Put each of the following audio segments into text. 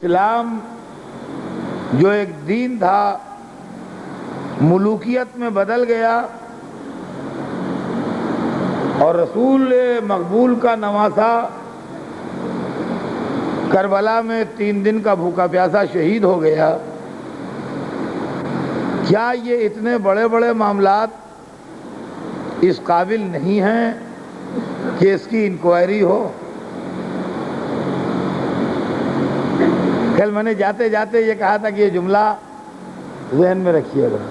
اسلام جو ایک دین تھا ملوکیت میں بدل گیا اور رسول مقبول کا نواسا کربلا میں 3 دن کا بھوکا پیاسا شہید ہو گیا، کیا یہ اتنے بڑے بڑے معاملات اس قابل نہیں ہیں کہ اس کی انکوائری ہو؟ کل میں نے جاتے جاتے یہ کہا تھا کہ یہ جملہ ذہن میں رکھیے گا۔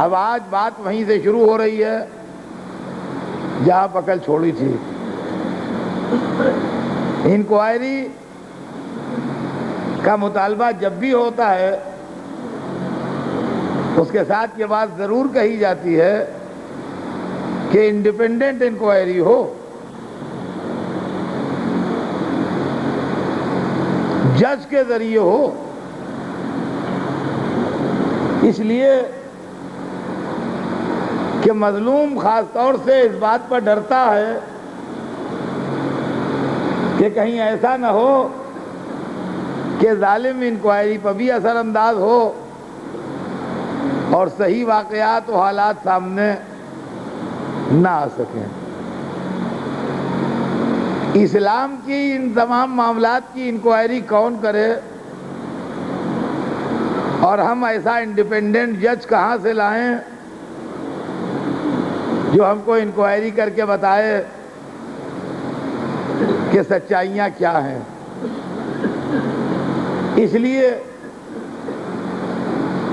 اب آج بات وہیں سے شروع ہو رہی ہے جہاں پکڑ چھوڑی تھی۔ انکوائری کا مطالبہ جب بھی ہوتا ہے اس کے ساتھ یہ بات ضرور کہی جاتی ہے کہ انڈیپینڈنٹ انکوائری ہو، جج کے ذریعے ہو، اس لیے کہ مظلوم خاص طور سے اس بات پر ڈرتا ہے کہ کہیں ایسا نہ ہو کہ ظالم انکوائری پر بھی اثر انداز ہو اور صحیح واقعات و حالات سامنے نہ آ سکیں۔ اسلام کی ان تمام معاملات کی انکوائری کون کرے اور ہم ایسا انڈیپینڈنٹ جج کہاں سے لائیں جو ہم کو انکوائری کر کے بتائے کہ سچائیاں کیا ہیں؟ اس لیے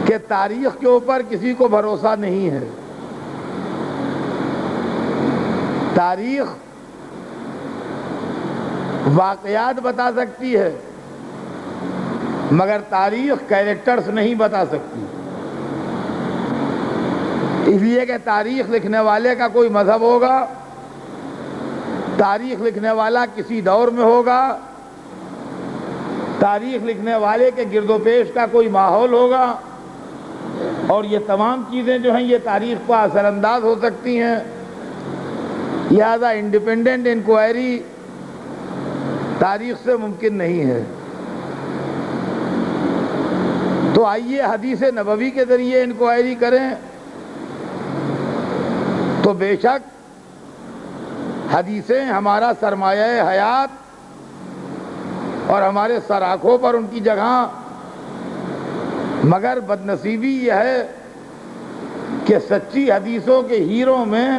کہ تاریخ کے اوپر کسی کو بھروسہ نہیں ہے۔ تاریخ واقعات بتا سکتی ہے مگر تاریخ کیریکٹرز نہیں بتا سکتی، اس لیے کہ تاریخ لکھنے والے کا کوئی مذہب ہوگا، تاریخ لکھنے والا کسی دور میں ہوگا، تاریخ لکھنے والے کے گرد و پیش کا کوئی ماحول ہوگا، اور یہ تمام چیزیں جو ہیں یہ تاریخ پر اثر انداز ہو سکتی ہیں۔ لہذا انڈیپینڈنٹ انکوائری تاریخ سے ممکن نہیں ہے۔ تو آئیے حدیث نبوی کے ذریعے انکوائری کریں تو بے شک حدیثیں ہمارا سرمایہ حیات اور ہمارے سر آنکھوں پر ان کی جگہ، مگر بدنصیبی یہ ہے کہ سچی حدیثوں کے ہیروں میں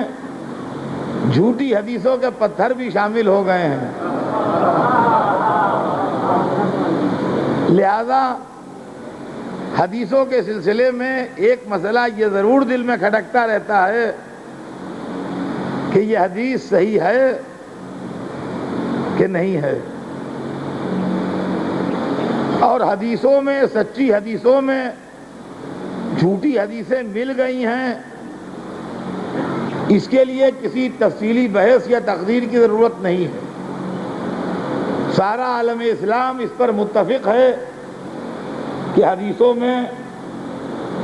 جھوٹی حدیثوں کے پتھر بھی شامل ہو گئے ہیں۔ لہذا حدیثوں کے سلسلے میں ایک مسئلہ یہ ضرور دل میں کھٹکتا رہتا ہے کہ یہ حدیث صحیح ہے کہ نہیں ہے، اور حدیثوں میں، سچی حدیثوں میں جھوٹی حدیثیں مل گئی ہیں، اس کے لیے کسی تفصیلی بحث یا تقریر کی ضرورت نہیں ہے۔ سارا عالم اسلام اس پر متفق ہے کہ حدیثوں میں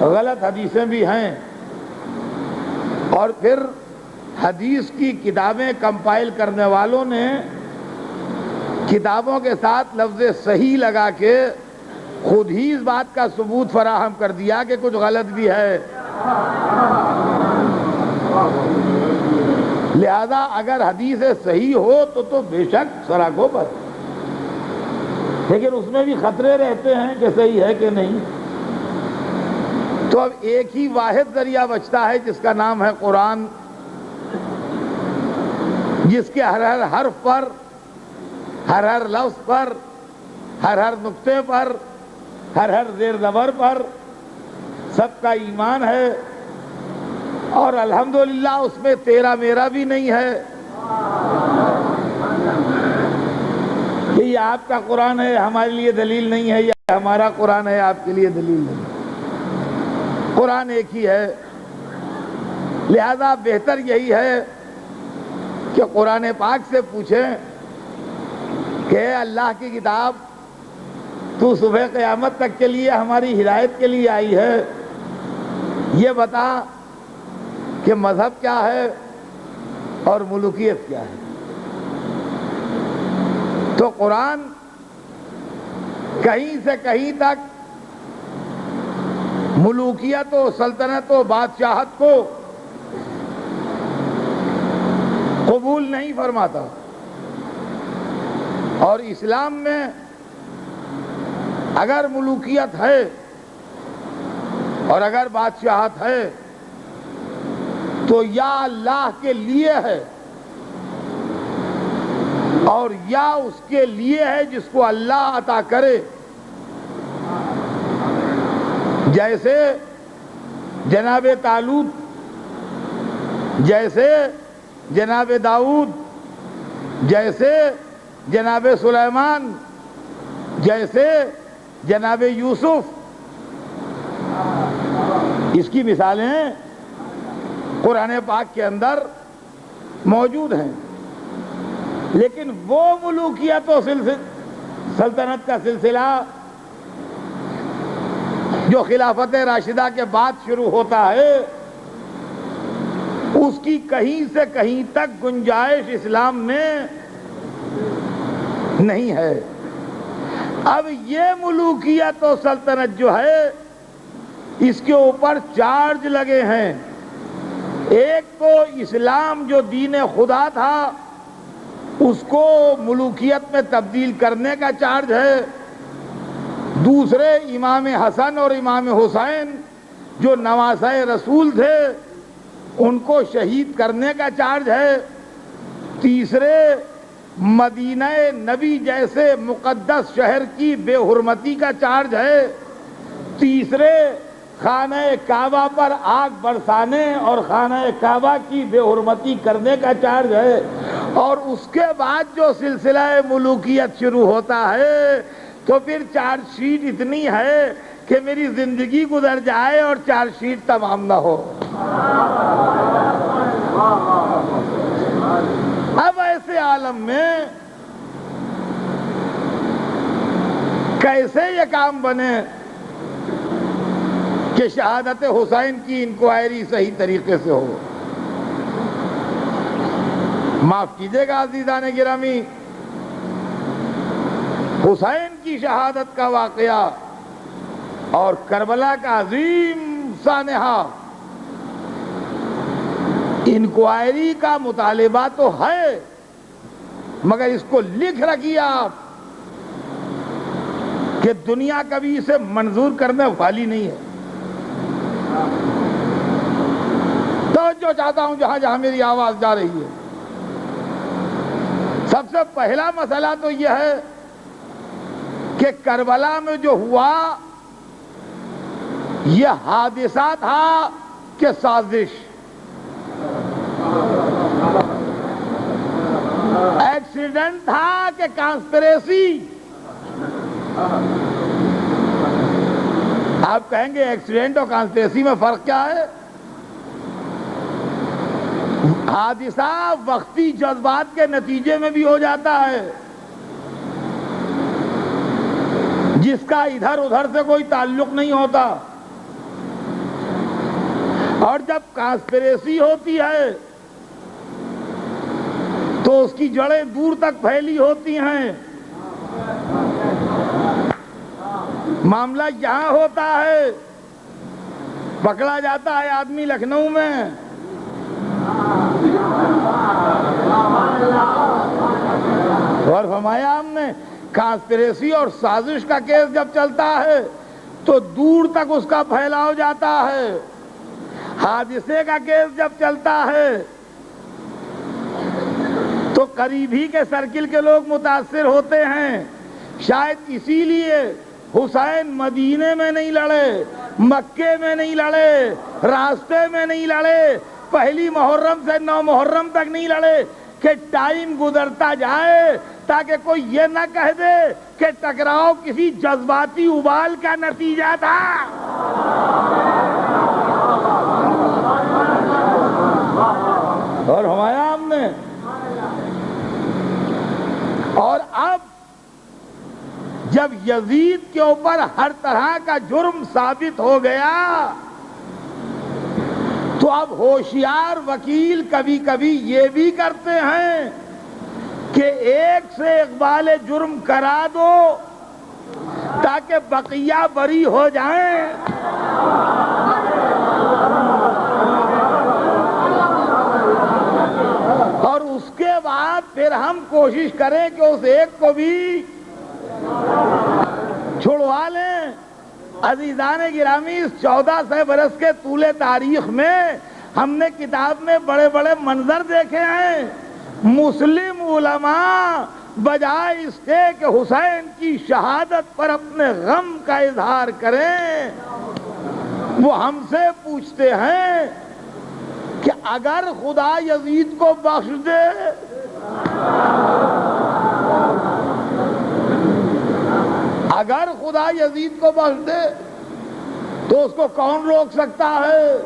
غلط حدیثیں بھی ہیں، اور پھر حدیث کی کتابیں کمپائل کرنے والوں نے کتابوں کے ساتھ لفظ صحیح لگا کے خود ہی اس بات کا ثبوت فراہم کر دیا کہ کچھ غلط بھی ہے۔ لہذا اگر حدیث صحیح ہو تو بے شک سراغوں پر، لیکن اس میں بھی خطرے رہتے ہیں کہ صحیح ہے کہ نہیں۔ تو اب ایک ہی واحد ذریعہ بچتا ہے جس کا نام ہے قرآن، جس کے ہر ہر حرف پر، ہر ہر لفظ پر، ہر ہر نقطے پر، ہر ہر زیر زبر پر سب کا ایمان ہے، اور الحمدللہ اس میں تیرا میرا بھی نہیں ہے کہ یہ آپ کا قرآن ہے ہمارے لیے دلیل نہیں ہے، یا ہمارا قرآن ہے آپ کے لیے دلیل نہیں۔ قرآن ایک ہی ہے۔ لہذا بہتر یہی ہے کہ قرآن پاک سے پوچھیں کہ اے اللہ کی کتاب، تو صبح قیامت تک کے لیے ہماری ہدایت کے لیے آئی ہے، یہ بتا کہ مذہب کیا ہے اور ملوکیت کیا ہے۔ تو قرآن کہیں سے کہیں تک ملوکیت و سلطنت و بادشاہت کو قبول نہیں فرماتا، اور اسلام میں اگر ملوکیت ہے اور اگر بادشاہت ہے تو یا اللہ کے لیے ہے اور یا اس کے لیے ہے جس کو اللہ عطا کرے، جیسے جناب طالوت، جیسے جناب داؤد، جیسے جناب سلیمان، جیسے جناب یوسف، اس کی مثالیں قرآن پاک کے اندر موجود ہیں۔ لیکن وہ ملوکیت و سلطنت کا سلسلہ جو خلافت راشدہ کے بعد شروع ہوتا ہے، اس کی کہیں سے کہیں تک گنجائش اسلام میں نہیں ہے۔ اب یہ ملوکیت و سلطنت جو ہے، اس کے اوپر چارج لگے ہیں۔ ایک تو اسلام جو دین خدا تھا اس کو ملوکیت میں تبدیل کرنے کا چارج ہے، دوسرے امام حسن اور امام حسین جو نواسۂ رسول تھے ان کو شہید کرنے کا چارج ہے، تیسرے مدینہ نبی جیسے مقدس شہر کی بے حرمتی کا چارج ہے، تیسرے خانہ کعبہ پر آگ برسانے اور خانہ کعبہ کی بے حرمتی کرنے کا چارج ہے، اور اس کے بعد جو سلسلہ ملوکیت شروع ہوتا ہے تو پھر چارج شیٹ اتنی ہے کہ میری زندگی گزر جائے اور چارج شیٹ تمام نہ ہو۔ اب ایسے عالم میں کیسے یہ کام بنے کہ شہادت حسین کی انکوائری صحیح طریقے سے ہو؟ معاف کیجیے گا عزیزان گرامی، حسین کی شہادت کا واقعہ اور کربلا کا عظیم سانحہ، انکوائری کا مطالبہ تو ہے، مگر اس کو لکھ رکھیے آپ کہ دنیا کبھی اسے منظور کرنے والی نہیں ہے۔ توجہ چاہتا ہوں جہاں جہاں میری آواز جا رہی ہے۔ سب سے پہلا مسئلہ تو یہ ہے کہ کربلا میں جو ہوا یہ حادثہ تھا کہ سازش، ایکسیڈنٹ تھا کہ کانسپریسی؟ آپ کہیں گے ایکسیڈنٹ اور کانسپریسی میں فرق کیا ہے؟ حادثہ وقتی جذبات کے نتیجے میں بھی ہو جاتا ہے، جس کا ادھر ادھر سے کوئی تعلق نہیں ہوتا، اور جب کانسپریسی ہوتی ہے تو اس کی جڑیں دور تک پھیلی ہوتی ہیں۔ معاملہ یہاں ہوتا ہے، پکڑا جاتا ہے آدمی لکھنؤ میں، اور فرمایا ہم نے کانسپریسی اور سازش کا کیس جب چلتا ہے تو دور تک اس کا پھیلاؤ جاتا ہے، حادثے کا کیس جب چلتا ہے تو قریب ہی کے سرکل کے لوگ متاثر ہوتے ہیں۔ شاید اسی لیے حسین مدینے میں نہیں لڑے، مکے میں نہیں لڑے، راستے میں نہیں لڑے، پہلی محرم سے 9 محرم تک نہیں لڑے کہ ٹائم گزرتا جائے تاکہ کوئی یہ نہ کہہ دے کہ ٹکراؤ کسی جذباتی ابال کا نتیجہ تھا۔ اور ہمارا ہم نے، اور اب جب یزید کے اوپر ہر طرح کا جرم ثابت ہو گیا تو اب ہوشیار وکیل کبھی کبھی یہ بھی کرتے ہیں کہ ایک سے اقبال جرم کرا دو تاکہ بقیہ بری ہو جائیں۔ اور اس کے بعد پھر ہم کوشش کریں کہ اس ایک کو بھی چھڑوا لیں۔ عزیزان گرامی، اس 1400 برس کے طول تاریخ میں ہم نے کتاب میں بڑے بڑے منظر دیکھے ہیں۔ مسلم علماء بجائے اس کے کہ حسین کی شہادت پر اپنے غم کا اظہار کریں، وہ ہم سے پوچھتے ہیں کہ اگر خدا یزید کو بخش دے اگر خدا یزید کو بخش دے تو اس کو کون روک سکتا ہے؟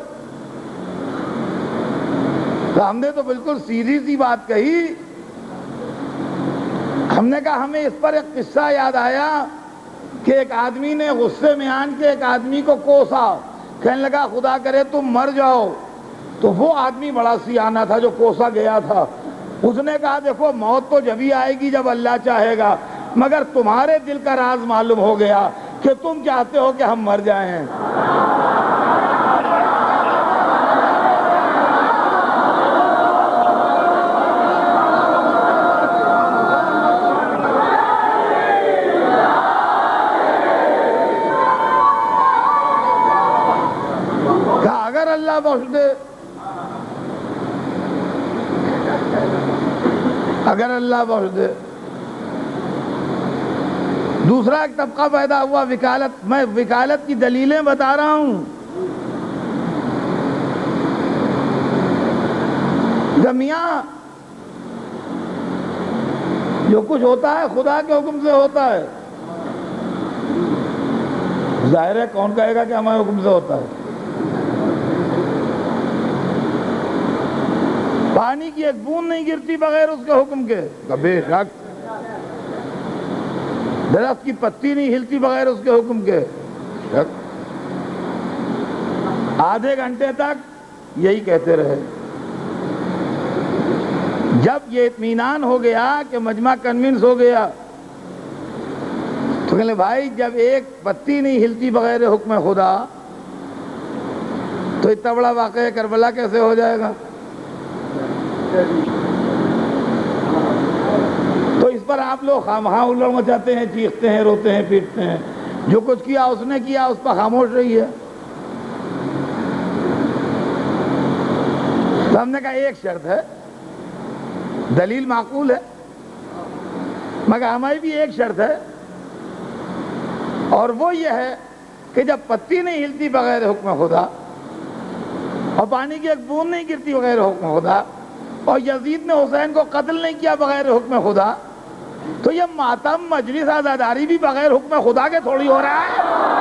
تو ہم نے تو بالکل سیدھی سی بات کہی۔ ہم نے کہا ہمیں اس پر ایک قصہ یاد آیا کہ ایک آدمی نے غصے میں آن کے ایک آدمی کو کوسا، کہنے لگا خدا کرے تم مر جاؤ۔ تو وہ آدمی بڑا سیانہ تھا جو کوسا گیا تھا، اس نے کہا دیکھو موت تو جبھی آئے گی جب اللہ چاہے گا، مگر تمہارے دل کا راز معلوم ہو گیا کہ تم چاہتے ہو کہ ہم مر جائیں۔ کہا اگر اللہ بخش دے، اگر اللہ بخش دے۔ دوسرا ایک طبقہ پیدا ہوا وکالت، میں وکالت کی دلیلیں بتا رہا ہوں۔ میاں جو کچھ ہوتا ہے خدا کے حکم سے ہوتا ہے۔ ظاہر ہے کون کہے گا کہ ہمارے حکم سے ہوتا ہے؟ پانی کی ایک بوند نہیں گرتی بغیر اس کے حکم کے، بے شک۔ درخت کی پتی نہیں ہلتی بغیر اس کے حکم کے، شک۔ آدھے گھنٹے تک یہی کہتے رہے۔ جب یہ اطمینان ہو گیا کہ مجمع کنونس ہو گیا تو کہنے بھائی جب ایک پتی نہیں ہلتی بغیر حکم خدا تو اتنا بڑا واقعہ کربلا کیسے ہو جائے گا؟ تو اس پر آپ لوگ خامخواہ ہلڑ مچاتے ہیں، چیختے ہیں، روتے ہیں، پیٹتے ہیں۔ جو کچھ کیا اس نے کیا، اس پر خاموش رہی ہے۔ تو ہم نے کہا ایک شرط ہے، دلیل معقول ہے، مگر ہماری بھی ایک شرط ہے، اور وہ یہ ہے کہ جب پتی نہیں ہلتی بغیر حکم خدا اور پانی کی ایک بوند نہیں گرتی بغیر حکم خدا اور یزید نے حسین کو قتل نہیں کیا بغیر حکم خدا، تو یہ ماتم مجلس عزاداری بھی بغیر حکم خدا کے تھوڑی ہو رہا ہے۔